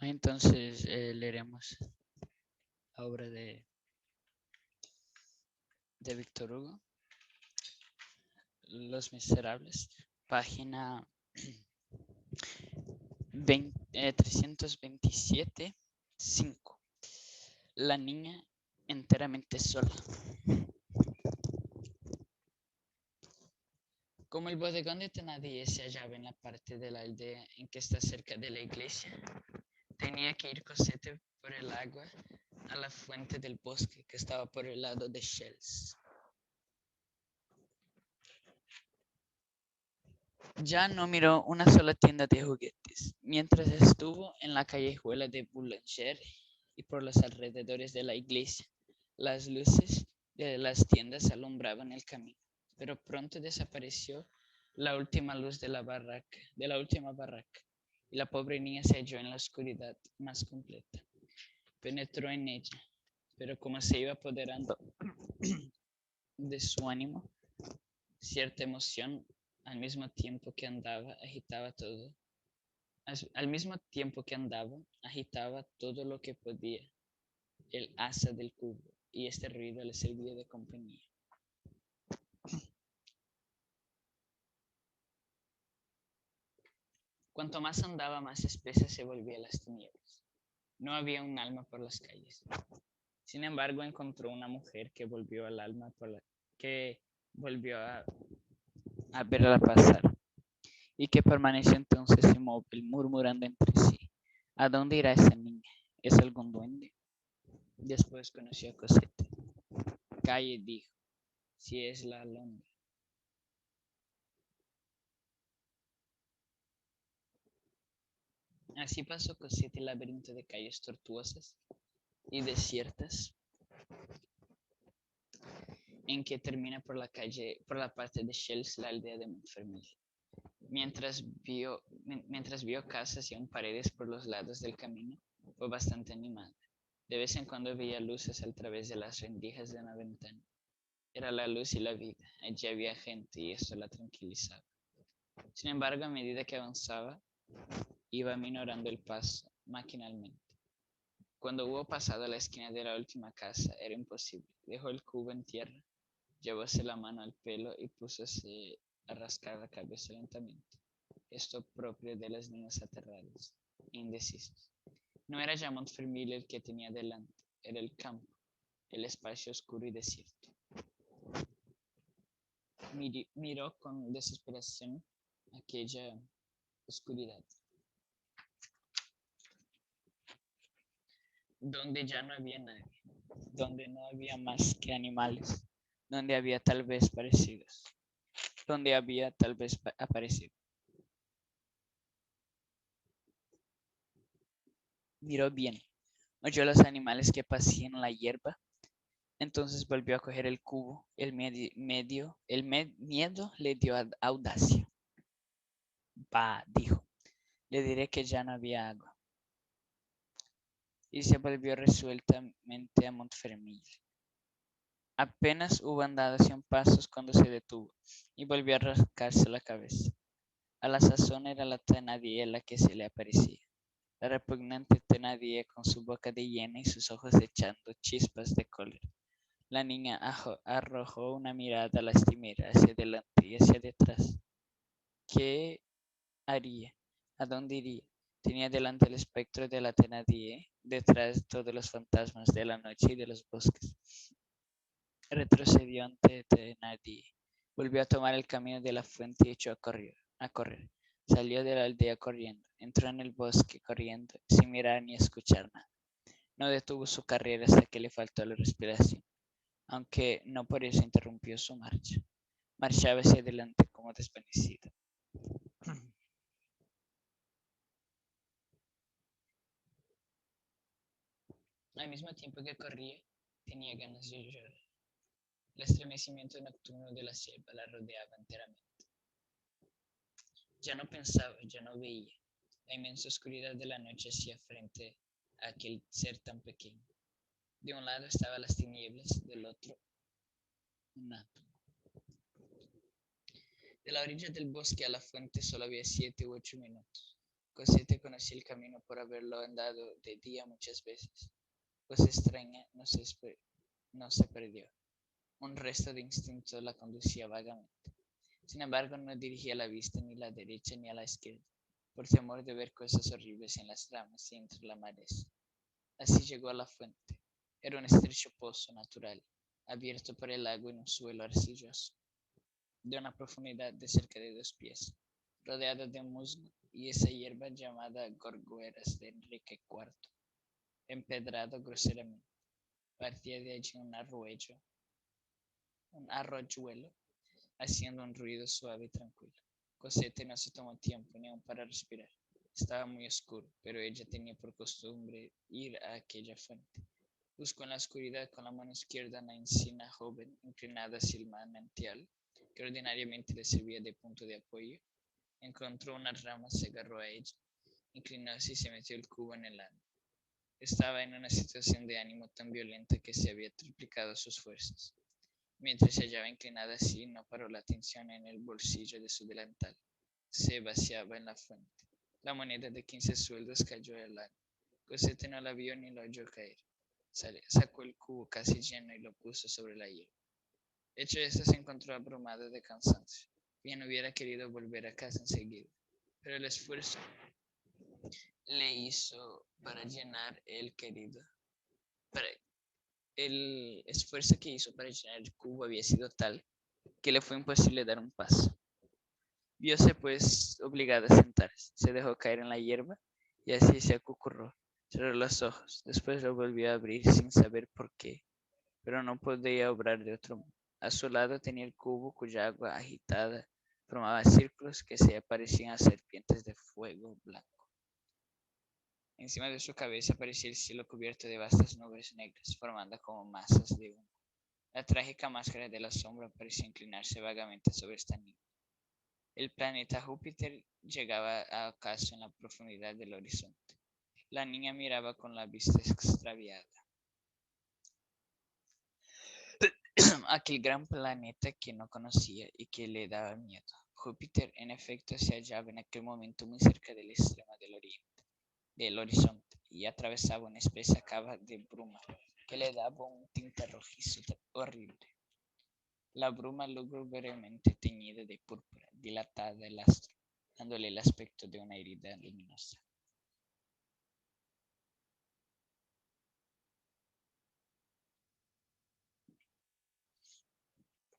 Entonces leeremos la obra de Víctor Hugo, Los Miserables, página 327, 5. La niña enteramente sola. Como el bodegón de Thénardier se hallaba en la parte de la aldea en que está cerca de la iglesia, tenía que ir Cosette por el agua a la fuente del bosque que estaba por el lado de Chelles. Ya no miró una sola tienda de juguetes, mientras estuvo en la callejuela de Boulanger y por los alrededores de la iglesia. Las luces de las tiendas alumbraban el camino, pero pronto desapareció la última luz de la última barraca, y la pobre niña se halló en la oscuridad más completa. Penetró en ella, pero como se iba apoderando de su ánimo, cierta emoción al mismo tiempo que andaba agitaba todo. Al mismo tiempo que andaba, agitaba todo lo que podía el asa del cubo, y este ruido le servía de compañía. Cuanto más andaba, más espesas se volvían las tinieblas. No había un alma por las calles. Sin embargo, encontró una mujer que volvió al alma que volvió a verla pasar, y que permaneció entonces inmóvil, murmurando entre sí: ¿a dónde irá esa niña? ¿Es algún duende? Después conoció a Cosette. Calle, dijo, si es la alondra. Así pasó Cosette el laberinto de calles tortuosas y desiertas en que termina por la parte de Chelles, la aldea de Montfermeil. Mientras vio casas y aún paredes por los lados del camino, fue bastante animada. De vez en cuando veía luces a través de las rendijas de una ventana. Era la luz y la vida. Allí había gente y esto la tranquilizaba. Sin embargo, a medida que avanzaba, iba minorando el paso maquinalmente. Cuando hubo pasado a la esquina de la última casa, era imposible. Dejó el cubo en tierra, llevóse la mano al pelo y púsose a rascar la cabeza lentamente. Esto propio de las niñas aterradas, indecisos. No era ya Montfermeil el que tenía delante, era el campo, el espacio oscuro y desierto. Miró con desesperación aquella oscuridad, donde ya no había nadie, donde no había más que animales, donde había tal vez parecidos, donde había tal vez aparecido. Miró bien, oyó los animales que pasían en la hierba. Entonces volvió a coger el cubo. Miedo le dio audacia. Bah, dijo, le diré que ya no había agua. Y se volvió resueltamente a Montfermeil. Apenas hubo andado 100 pasos cuando se detuvo y volvió a rascarse la cabeza. A la sazón era la Thénardier la que se le aparecía. La repugnante Thénardier con su boca de hiena y sus ojos echando chispas de cólera. La niña arrojó una mirada lastimera hacia adelante y hacia detrás. ¿Qué haría? ¿A dónde iría? Tenía delante el espectro de la Thénardier, detrás todos los fantasmas de la noche y de los bosques. Retrocedió ante Thénardier, volvió a tomar el camino de la fuente y echó a correr. Salió de la aldea corriendo, entró en el bosque corriendo, sin mirar ni escuchar nada. No detuvo su carrera hasta que le faltó la respiración, aunque no por eso interrumpió su marcha. Marchaba hacia adelante como desvanecida. Al mismo tiempo que corría, tenía ganas de llorar. El estremecimiento nocturno de la selva la rodeaba enteramente. Ya no pensaba, ya no veía. La inmensa oscuridad de la noche hacía frente a aquel ser tan pequeño. De un lado estaban las tinieblas, del otro nada. De la orilla del bosque a la fuente solo había 7 u 8 minutos. Cosette conocía el camino por haberlo andado de día muchas veces. Cosa extraña, no se perdió. Un resto de instinto la conducía vagamente. Sin embargo, no dirigía la vista ni a la derecha ni a la izquierda, por temor de ver cosas horribles en las ramas y entre la maleza. Así llegó a la fuente. Era un estrecho pozo natural, abierto por el agua en un suelo arcilloso, de una profundidad de cerca de 2 pies, rodeado de musgo y esa hierba llamada gorgueras de Enrique IV, empedrado groseramente. Partía de allí un arroyuelo, haciendo un ruido suave y tranquilo. Cosette no se tomó tiempo ni aun para respirar. Estaba muy oscuro, pero ella tenía por costumbre ir a aquella fuente. Buscó en la oscuridad con la mano izquierda una encina joven inclinada hacia el manantial, que ordinariamente le servía de punto de apoyo. Encontró una rama, se agarró a ella, inclinóse y se metió el cubo en el ano. Estaba en una situación de ánimo tan violenta que se había triplicado sus fuerzas. Mientras se hallaba inclinada así, no paró la atención en el bolsillo de su delantal. Se vaciaba en la fuente. La moneda de 15 sueldos cayó al ano. Cosette no la vio ni la oyó caer. Sacó el cubo casi lleno y lo puso sobre la hierba. Hecho esto, se encontró abrumada de cansancio. Bien hubiera querido volver a casa enseguida, pero el esfuerzo le hizo para llenar el esfuerzo que hizo para llenar el cubo había sido tal que le fue imposible dar un paso. Viose pues obligada a sentarse, se dejó caer en la hierba y así se acucurró. Cerró los ojos, después lo volvió a abrir sin saber por qué, pero no podía obrar de otro modo. A su lado tenía el cubo cuya agua agitada formaba círculos que se parecían a serpientes de fuego blanco. Encima de su cabeza aparecía el cielo cubierto de vastas nubes negras, formando como masas de humo. La trágica máscara de la sombra parecía inclinarse vagamente sobre esta niña. El planeta Júpiter llegaba acaso en la profundidad del horizonte. La niña miraba con la vista extraviada aquel gran planeta que no conocía y que le daba miedo. Júpiter, en efecto, se hallaba en aquel momento muy cerca del extremo del horizonte y atravesaba una espesa capa de bruma que le daba un tinte rojizo horrible. La bruma lúgubremente teñida de púrpura dilatada el astro, dándole el aspecto de una herida luminosa.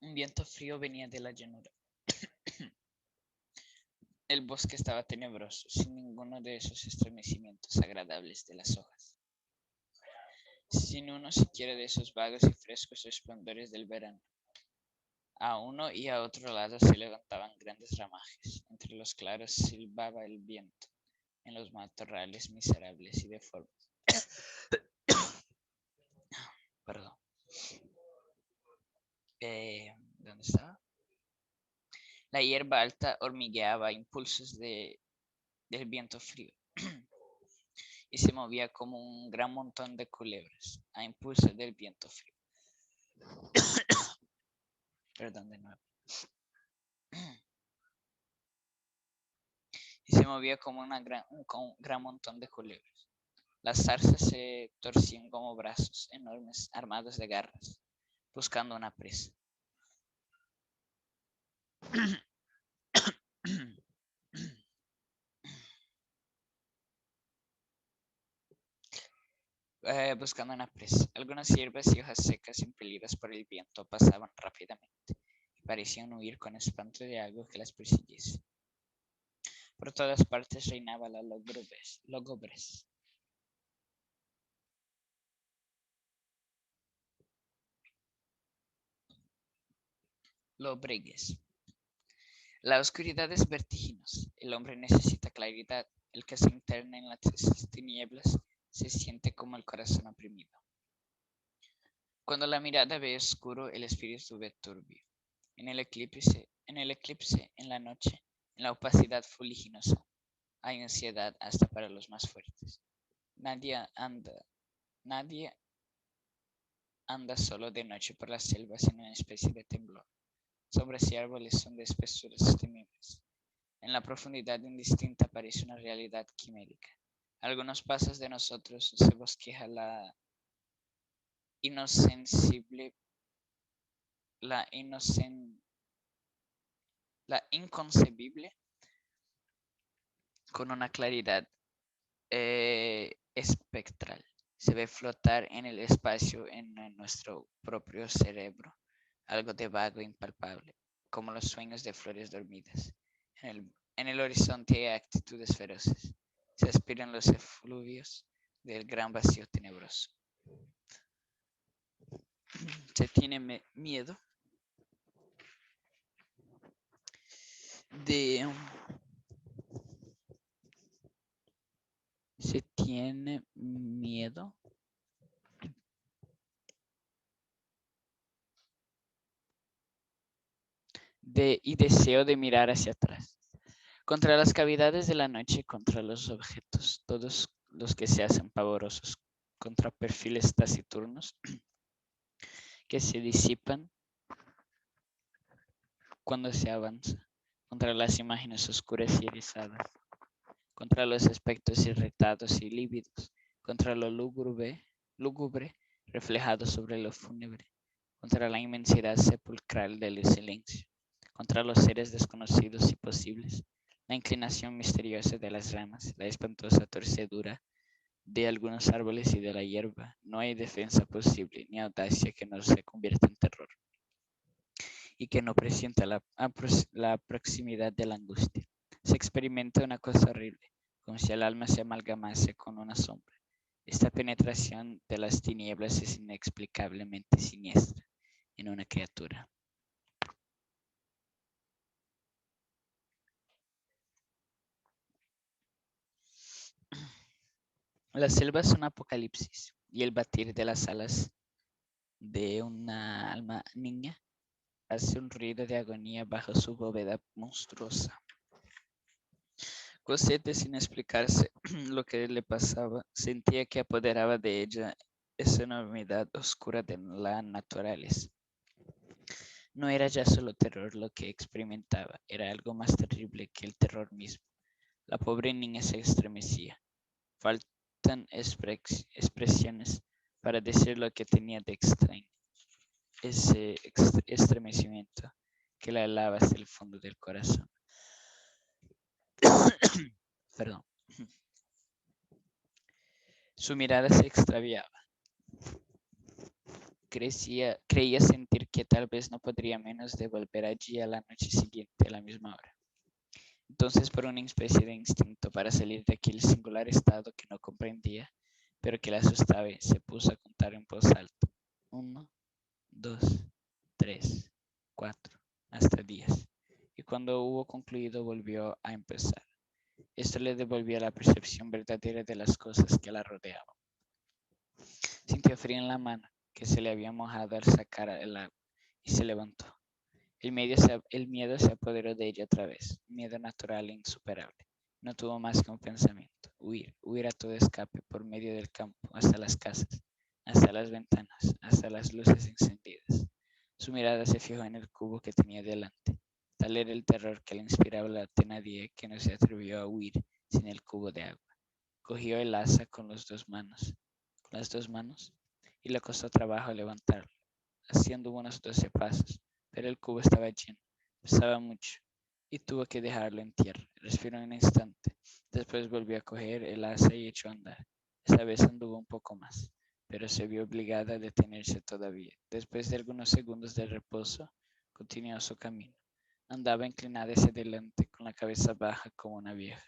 Un viento frío venía de la llanura. El bosque estaba tenebroso, sin ninguno de esos estremecimientos agradables de las hojas, sin uno siquiera de esos vagos y frescos esplendores del verano. A uno y a otro lado se levantaban grandes ramajes, entre los claros silbaba el viento, en los matorrales miserables y deformes. Perdón. ¿Dónde estaba? La hierba alta hormigueaba a impulsos del viento frío y se movía como un gran montón de culebras a impulsos del viento frío. Perdón de nuevo. Y se movía como un gran montón de culebras. Las zarzas se torcían como brazos enormes armados de garras, buscando una presa. Buscando una presa. Algunas hierbas y hojas secas impelidas por el viento pasaban rápidamente y parecían huir con espanto de algo que las persiguiese. Por todas partes reinaba la lóguebrez. Lóbreguez. La oscuridad es vertiginosa. El hombre necesita claridad. El que se interna en las tinieblas se siente como el corazón oprimido. Cuando la mirada ve oscuro, el espíritu ve turbio. En el eclipse, en la noche, en la opacidad fuliginosa, hay ansiedad hasta para los más fuertes. Nadie anda solo de noche por las selvas en una especie de temblor. Sombras y árboles son de espesuras temibles. En la profundidad indistinta aparece una realidad quimérica. A algunos pasos de nosotros se bosqueja la inocencible, la inconcebible con una claridad espectral. Se ve flotar en el espacio en nuestro propio cerebro, algo de vago e impalpable, como los sueños de flores dormidas. En el horizonte hay actitudes feroces. Se aspiran los efluvios del gran vacío tenebroso. Se tiene miedo de... Se tiene miedo y deseo de mirar hacia atrás, contra las cavidades de la noche, contra los objetos, todos los que se hacen pavorosos, contra perfiles taciturnos que se disipan cuando se avanza, contra las imágenes oscuras y erizadas, contra los aspectos irritados y lívidos, contra lo lúgubre reflejado sobre lo fúnebre, contra la inmensidad sepulcral del silencio, contra los seres desconocidos y posibles, la inclinación misteriosa de las ramas, la espantosa torcedura de algunos árboles y de la hierba. No hay defensa posible ni audacia que no se convierta en terror y que no presienta la proximidad de la angustia. Se experimenta una cosa horrible, como si el alma se amalgamase con una sombra. Esta penetración de las tinieblas es inexplicablemente siniestra en una criatura. La selva es un apocalipsis y el batir de las alas de una alma niña hace un ruido de agonía bajo su bóveda monstruosa. Cosette, sin explicarse lo que le pasaba, sentía que apoderaba de ella esa enormidad oscura de la naturaleza. No era ya solo terror lo que experimentaba, era algo más terrible que el terror mismo. La pobre niña se estremecía. Faltan expresiones para decir lo que tenía de extraño. Ese estremecimiento que la helaba hasta el fondo del corazón. Perdón. Su mirada se extraviaba. Creía sentir que tal vez no podría menos de volver allí a la noche siguiente a la misma hora. Entonces, por una especie de instinto para salir de aquel singular estado que no comprendía, pero que la asustaba, se puso a contar en voz alta. 1, 2, 3, 4, hasta 10. Y cuando hubo concluido volvió a empezar. Esto le devolvió la percepción verdadera de las cosas que la rodeaban. Sintió frío en la mano, que se le había mojado al sacar el agua, y se levantó. El miedo se apoderó de ella otra vez, miedo natural e insuperable. No tuvo más que un pensamiento, huir a todo escape por medio del campo, hasta las casas, hasta las ventanas, hasta las luces encendidas. Su mirada se fijó en el cubo que tenía delante. Tal era el terror que le inspiraba la Thénardier que no se atrevió a huir sin el cubo de agua. Cogió el asa con las dos manos, y le costó trabajo levantarlo, haciendo unos 12 pasos, pero el cubo estaba lleno, pesaba mucho, y tuvo que dejarlo en tierra. Respiró un instante, después volvió a coger el asa y echó a andar. Esta vez anduvo un poco más, pero se vio obligada a detenerse todavía. Después de algunos segundos de reposo, continuó su camino. Andaba inclinada hacia adelante, con la cabeza baja como una vieja.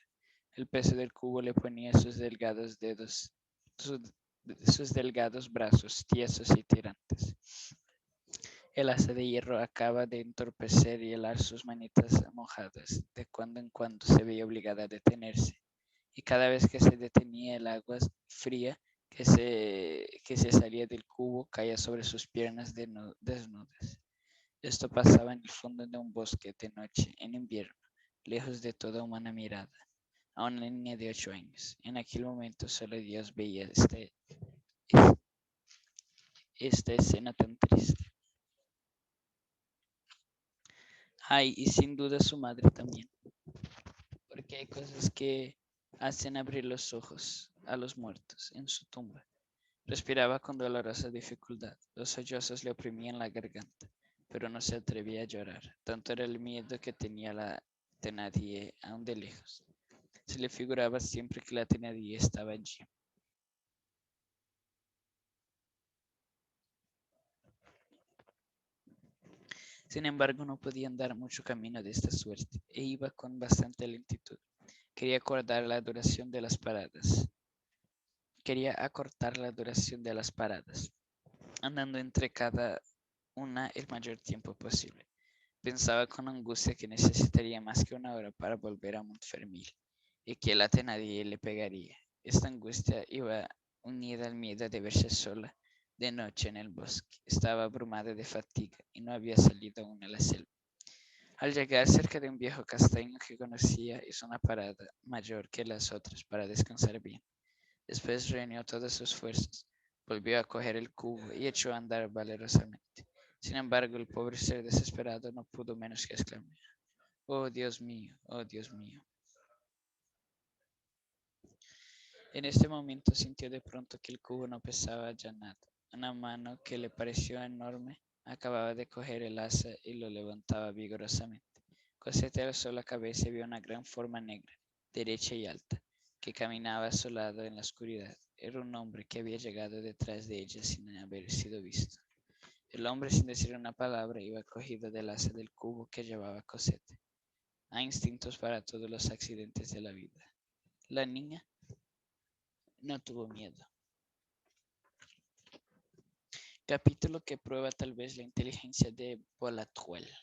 El peso del cubo le ponía sus delgados dedos, sus delgados brazos tiesos y tirantes. El asa de hierro acaba de entorpecer y helar sus manitas mojadas. De cuando en cuando se veía obligada a detenerse, y cada vez que se detenía el agua fría que se salía del cubo caía sobre sus piernas desnudas. Esto pasaba en el fondo de un bosque de noche, en invierno, lejos de toda humana mirada, a una niña de 8 años. En aquel momento solo Dios veía esta escena tan triste. Ay, y sin duda su madre también. porque hay cosas que hacen abrir los ojos a los muertos en su tumba. Respiraba con dolorosa dificultad. Los sollozos le oprimían la garganta, pero no se atrevía a llorar. Tanto era el miedo que tenía la Thénardier aún de lejos. Se le figuraba siempre que la Thénardier estaba allí. Sin embargo, no podía andar mucho camino de esta suerte, e iba con bastante lentitud. Quería acortar la duración de las paradas. Andando entre cada una el mayor tiempo posible. Pensaba con angustia que necesitaría más que una hora para volver a Montfermil y que la Thénardier le pegaría. Esta angustia iba unida al miedo de verse sola de noche en el bosque. Estaba abrumada de fatiga y no había salido aún a la selva. Al llegar cerca de un viejo castaño que conocía, hizo una parada mayor que las otras para descansar bien. Después reunió todas sus fuerzas, volvió a coger el cubo y echó a andar valerosamente. Sin embargo, el pobre ser desesperado no pudo menos que exclamar: "Oh Dios mío, oh Dios mío". En este momento sintió de pronto que el cubo no pesaba ya nada. Una mano que le pareció enorme acababa de coger el asa y lo levantaba vigorosamente. Cosette alzó la cabeza y vio una gran forma negra, derecha y alta, que caminaba a su lado en la oscuridad. Era un hombre que había llegado detrás de ella sin haber sido visto. El hombre, sin decir una palabra, iba cogido del asa del cubo que llevaba Cosette. Hay instintos para todos los accidentes de la vida. La niña no tuvo miedo. Capítulo que prueba tal vez la inteligencia de Boulatruelle.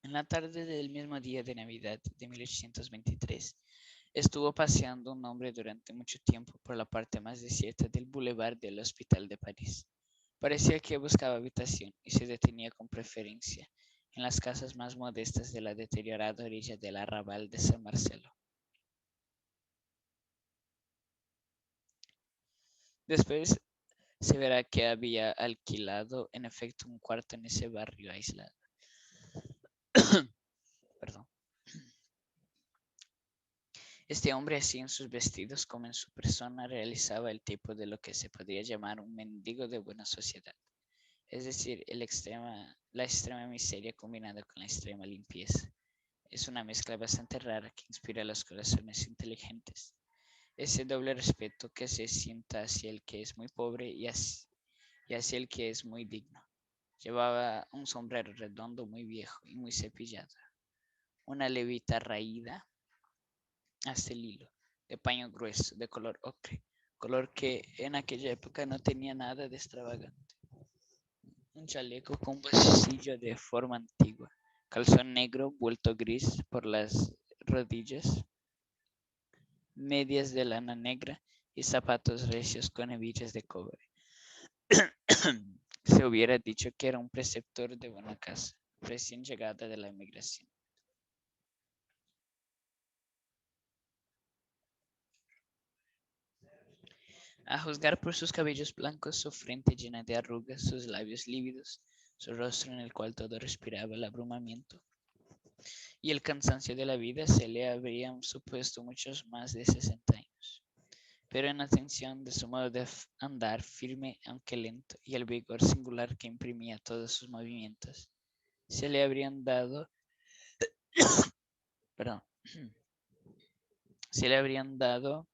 En la tarde del mismo día de Navidad de 1823, estuvo paseando un hombre durante mucho tiempo por la parte más desierta del boulevard del Hospital de París. Parecía que buscaba habitación y se detenía con preferencia en las casas más modestas de la deteriorada orilla del arrabal de San Marcelo. Después se verá que había alquilado en efecto un cuarto en ese barrio aislado. Perdón. Este hombre, así en sus vestidos como en su persona, realizaba el tipo de lo que se podría llamar un mendigo de buena sociedad, es decir, la extrema miseria combinada con la extrema limpieza. Es una mezcla bastante rara que inspira a los corazones inteligentes. Ese doble respeto que se sienta hacia el que es muy pobre y hacia el que es muy digno. Llevaba un sombrero redondo muy viejo y muy cepillado, una levita raída hasta el hilo, de paño grueso, de color ocre, color que en aquella época no tenía nada de extravagante. Un chaleco con bolsillo de forma antigua, calzón negro vuelto gris por las rodillas, medias de lana negra y zapatos recios con hebillas de cobre. Se hubiera dicho que era un preceptor de buena casa, recién llegada de la emigración. A juzgar por sus cabellos blancos, su frente llena de arrugas, sus labios lívidos, su rostro en el cual todo respiraba el abrumamiento y el cansancio de la vida, se le habrían supuesto muchos más de 60 años. Pero en atención de su modo de andar firme aunque lento y el vigor singular que imprimía todos sus movimientos, se le habrían dado, perdón, se le habrían dado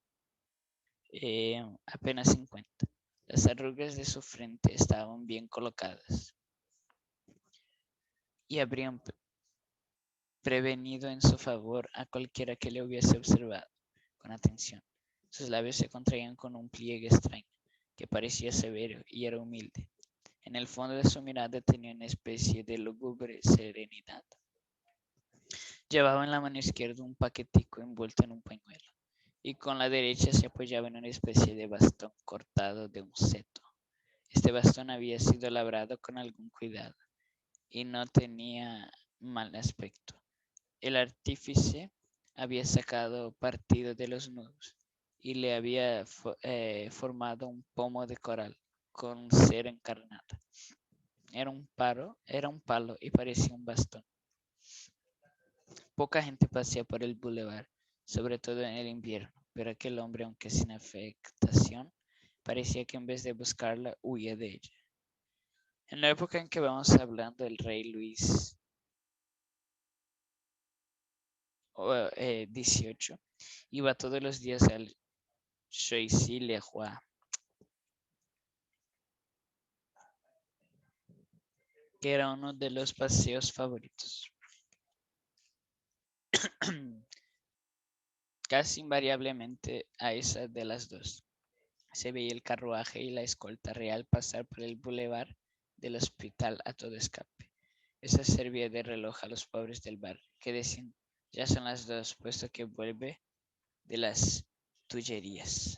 apenas 50. Las arrugas de su frente estaban bien colocadas y habrían prevenido en su favor a cualquiera que le hubiese observado con atención. Sus labios se contraían con un pliegue extraño, que parecía severo y era humilde. En el fondo de su mirada tenía una especie de lúgubre serenidad. Llevaba en la mano izquierda un paquetico envuelto en un pañuelo, y con la derecha se apoyaba en una especie de bastón cortado de un seto. Este bastón había sido labrado con algún cuidado y no tenía mal aspecto. El artífice había sacado partido de los nudos y le había formado un pomo de coral con cera encarnada. Era un palo y parecía un bastón. Poca gente pasea por el bulevar, sobre todo en el invierno, pero aquel hombre, aunque sin afectación, parecía que en vez de buscarla, huía de ella. En la época en que vamos hablando, el rey Luis XVIII iba todos los días al Choisy-le-Roi, que era uno de los paseos favoritos. Casi invariablemente a esa de las dos. Se veía el carruaje y la escolta real pasar por el bulevar del hospital a todo escape. Esa servía de reloj a los pobres del barrio, que decían, ya son las 2, puesto que vuelve de las Tullerías.